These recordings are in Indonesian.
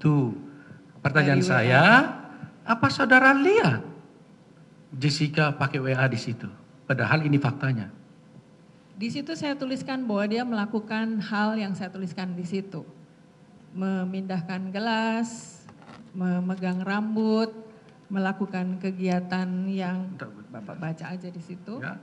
itu. Pertanyaan Dari saya, WA. apa saudara lihat Jessica pakai WA di situ? Padahal ini faktanya. Di situ saya tuliskan bahwa dia melakukan hal yang saya tuliskan di situ. Memindahkan gelas, memegang rambut, melakukan kegiatan yang Bapak baca aja di situ. Ya.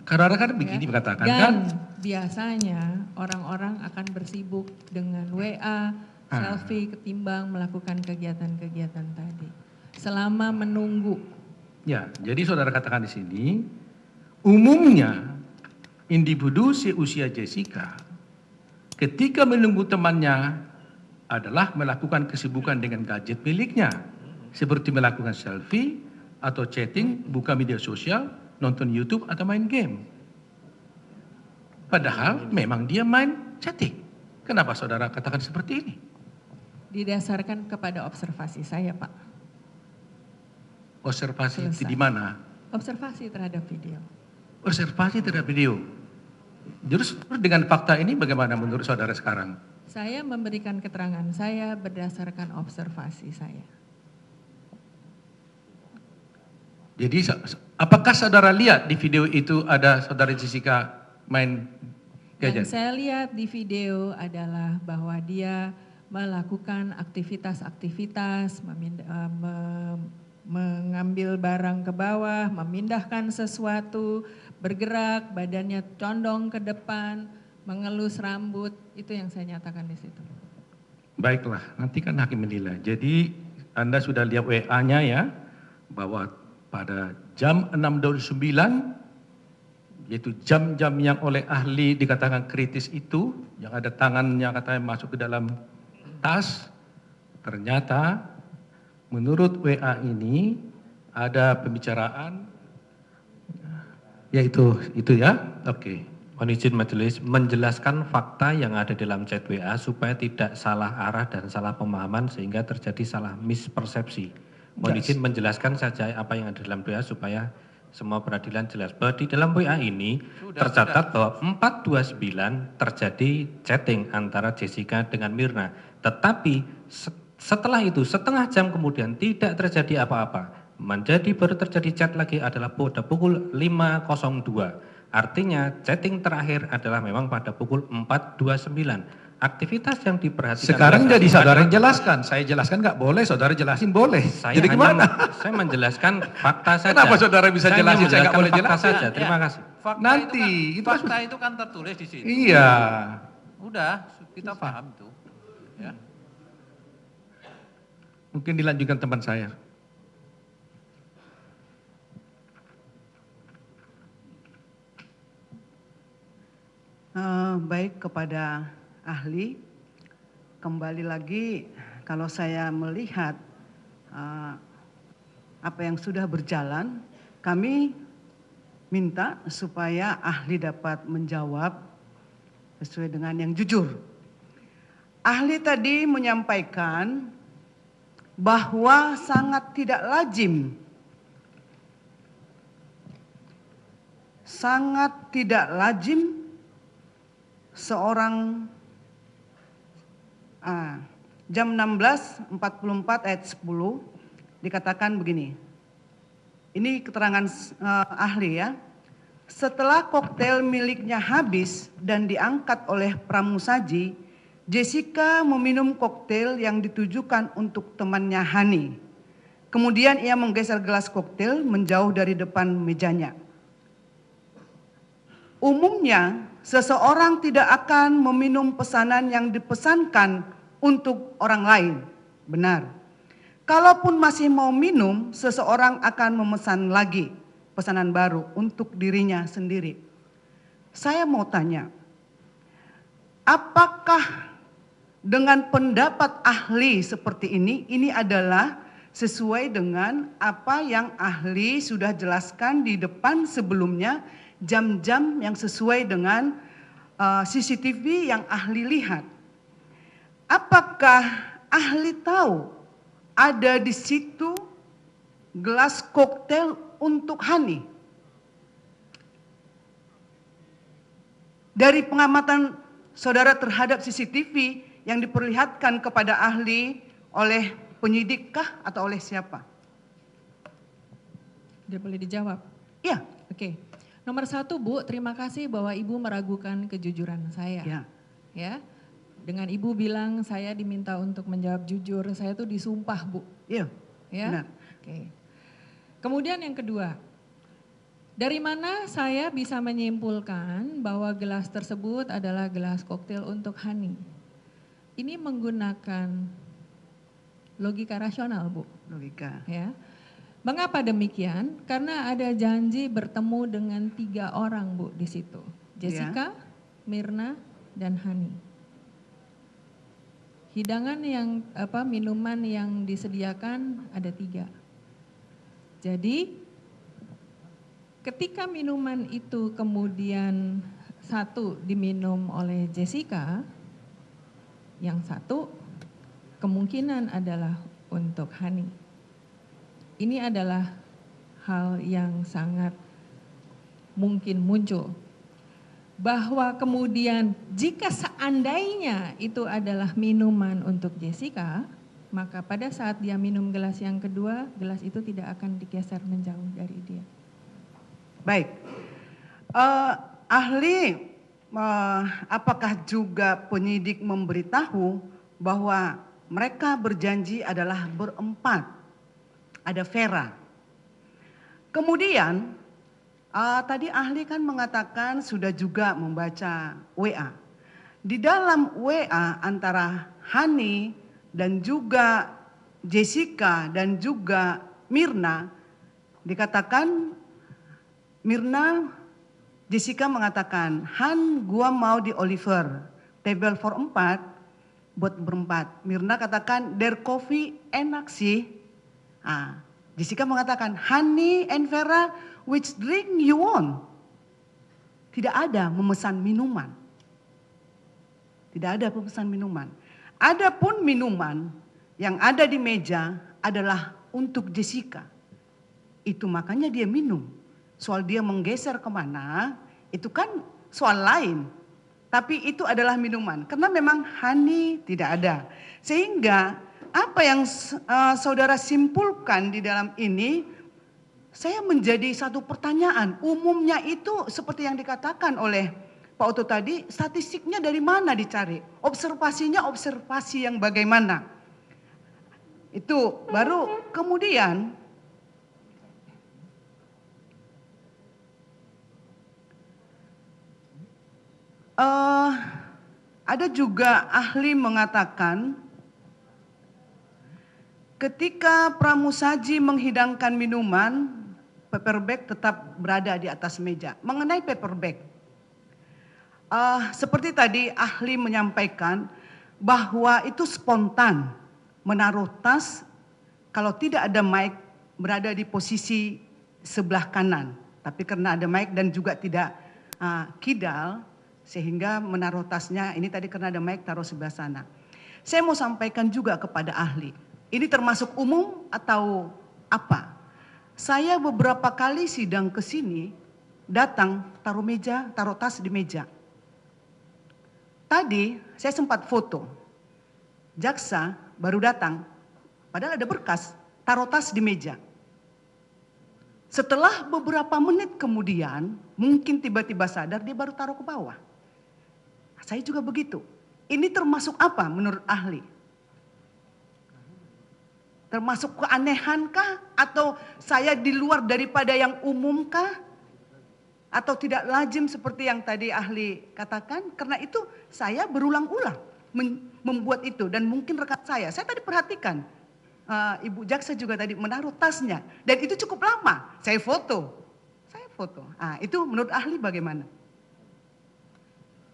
Karena kan begini mengatakan Dan kan. biasanya orang-orang akan bersibuk dengan WA, selfie ketimbang melakukan kegiatan-kegiatan tadi. Selama menunggu. Ya, jadi saudara katakan di sini, umumnya individu seusia Jessica ketika menunggu temannya adalah melakukan kesibukan dengan gadget miliknya, seperti melakukan selfie atau chatting, buka media sosial, nonton YouTube atau main game. Padahal memang dia main chatting. Kenapa saudara katakan seperti ini? Didasarkan kepada observasi saya, Pak. Observasi Selesai. di mana? Observasi terhadap video. Observasi terhadap video. Terus dengan fakta ini bagaimana menurut saudara sekarang? Saya memberikan keterangan saya berdasarkan observasi saya. Jadi apakah saudara lihat di video itu ada saudara Jessica main gadget? Yang saya lihat di video adalah bahwa dia melakukan aktivitas-aktivitas, mengambil barang ke bawah, memindahkan sesuatu, bergerak, badannya condong ke depan, mengelus rambut, itu yang saya nyatakan di situ. Baiklah, nanti kan hakim menilai. Jadi Anda sudah lihat WA-nya ya, bahwa pada jam 6.29, yaitu jam-jam yang oleh ahli dikatakan kritis itu, yang ada tangannya katanya masuk ke dalam tas, ternyata menurut WA ini ada pembicaraan, yaitu itu ya, oke. Mohon izin majelis menjelaskan fakta yang ada dalam chat WA supaya tidak salah arah dan salah pemahaman sehingga terjadi salah mispersepsi. Mohon izin menjelaskan saja apa yang ada dalam WA supaya semua peradilan jelas. Bahwa di dalam WA ini tercatat bahwa 429 terjadi chatting antara Jessica dengan Mirna. Tetapi setelah itu setengah jam kemudian tidak terjadi apa-apa. Menjadi baru terjadi chat lagi adalah pada pukul 5.02. Artinya chatting terakhir adalah memang pada pukul 4.29. Aktivitas yang diperhatikan. Sekarang jadi saudara jelaskan. Saya jelaskan nggak boleh, saudara jelasin boleh. Saya jadi gimana? Saya menjelaskan fakta saja. Kenapa saudara bisa jelasin? Saya nggak boleh fakta jelasin saja. Terima kasih. Fakta Nanti fakta itu kan tertulis di sini. Iya. Udah, kita paham tuh. Ya. Mungkin dilanjutkan teman saya. Baik, kepada ahli, kembali lagi kalau saya melihat apa yang sudah berjalan, kami minta supaya ahli dapat menjawab sesuai dengan yang jujur. Ahli tadi menyampaikan bahwa sangat tidak lazim seorang jam 16.44 ayat 10 dikatakan begini. Ini keterangan ahli ya. Setelah koktail miliknya habis dan diangkat oleh pramusaji, Jessica meminum koktail yang ditujukan untuk temannya Hani. Kemudian ia menggeser gelas koktail menjauh dari depan mejanya. Umumnya, seseorang tidak akan meminum pesanan yang dipesankan untuk orang lain. Benar. Kalaupun masih mau minum, seseorang akan memesan lagi pesanan baru untuk dirinya sendiri. Saya mau tanya, apakah dengan pendapat ahli seperti ini adalah sesuai dengan apa yang ahli sudah jelaskan di depan sebelumnya, jam-jam yang sesuai dengan CCTV yang ahli lihat. Apakah ahli tahu ada di situ gelas koktail untuk Hani? Dari pengamatan saudara terhadap CCTV yang diperlihatkan kepada ahli oleh penyidik kah atau oleh siapa? Dia boleh dijawab. Iya. Oke. Nomor 1, Bu, terima kasih bahwa Ibu meragukan kejujuran saya. Ya. Ya. Dengan Ibu bilang saya diminta untuk menjawab jujur, saya tuh disumpah, Bu. Iya. Ya. Benar. Oke. Kemudian yang kedua, dari mana saya bisa menyimpulkan bahwa gelas tersebut adalah gelas koktail untuk Hani? Ini menggunakan logika rasional, Bu. Logika. Ya. Mengapa demikian? Karena ada janji bertemu dengan 3 orang, Bu, di situ. Jessica, Mirna, dan Hani. Hidangan yang minuman yang disediakan ada 3. Jadi ketika minuman itu kemudian 1 diminum oleh Jessica, yang 1 kemungkinan adalah untuk Hani. Ini adalah hal yang sangat mungkin muncul. Bahwa kemudian jika seandainya itu adalah minuman untuk Jessica, maka pada saat dia minum gelas yang kedua, gelas itu tidak akan digeser menjauh dari dia. Baik. Ahli, apakah juga penyidik memberitahu bahwa mereka berjanji adalah berempat? Ada Vera. Kemudian tadi ahli kan mengatakan sudah juga membaca WA. Di dalam WA antara Hani dan juga Jessica dan juga Mirna, dikatakan Jessica mengatakan, Han, gua mau di Oliver, table for 4, buat berempat. Mirna katakan, their coffee enak sih. Jessica mengatakan, Hani and Vera, which drink you want? Tidak ada memesan minuman. Tidak ada pemesan minuman. Adapun minuman yang ada di meja adalah untuk Jessica. Itu makanya dia minum. Soal dia menggeser kemana, itu kan soal lain. Tapi itu adalah minuman. Karena memang Hani tidak ada. Sehingga apa yang saudara simpulkan di dalam ini, saya menjadi satu pertanyaan. Umumnya itu seperti yang dikatakan oleh Pak Oto tadi, statistiknya dari mana dicari? Observasinya observasi yang bagaimana? Itu baru kemudian ada juga ahli mengatakan ketika pramusaji menghidangkan minuman, paper bag tetap berada di atas meja. Mengenai paper bag, seperti tadi ahli menyampaikan bahwa itu spontan menaruh tas, kalau tidak ada mic berada di posisi sebelah kanan. Tapi karena ada mic dan juga tidak kidal, sehingga menaruh tasnya ini tadi karena ada mic taruh sebelah sana. Saya mau sampaikan juga kepada ahli, ini termasuk umum atau apa? Saya beberapa kali sidang ke sini datang taruh tas di meja. Tadi saya sempat foto, jaksa baru datang, padahal ada berkas, taruh tas di meja. Setelah beberapa menit kemudian, mungkin tiba-tiba sadar dia baru taruh ke bawah. Saya juga begitu. Ini termasuk apa menurut ahli? Termasuk keanehankah? Atau saya di luar daripada yang umumkah? Atau tidak lazim seperti yang tadi ahli katakan? Karena itu saya berulang-ulang membuat itu. Dan mungkin rekan saya tadi perhatikan. Ibu jaksa juga tadi menaruh tasnya. Dan itu cukup lama. Saya foto. Itu menurut ahli bagaimana?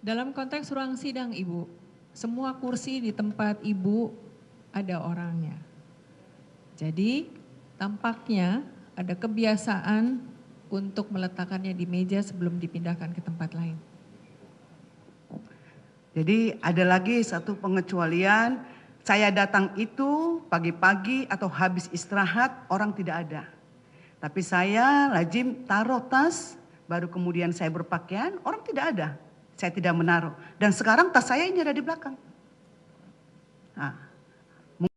Dalam konteks ruang sidang, Ibu, semua kursi di tempat Ibu ada orangnya. Jadi tampaknya ada kebiasaan untuk meletakkannya di meja sebelum dipindahkan ke tempat lain. Jadi ada lagi satu pengecualian, saya datang itu pagi-pagi atau habis istirahat, orang tidak ada. Tapi saya lazim taruh tas, baru kemudian saya berpakaian, orang tidak ada. Saya tidak menaruh. Dan sekarang tas saya ini ada di belakang. Nah,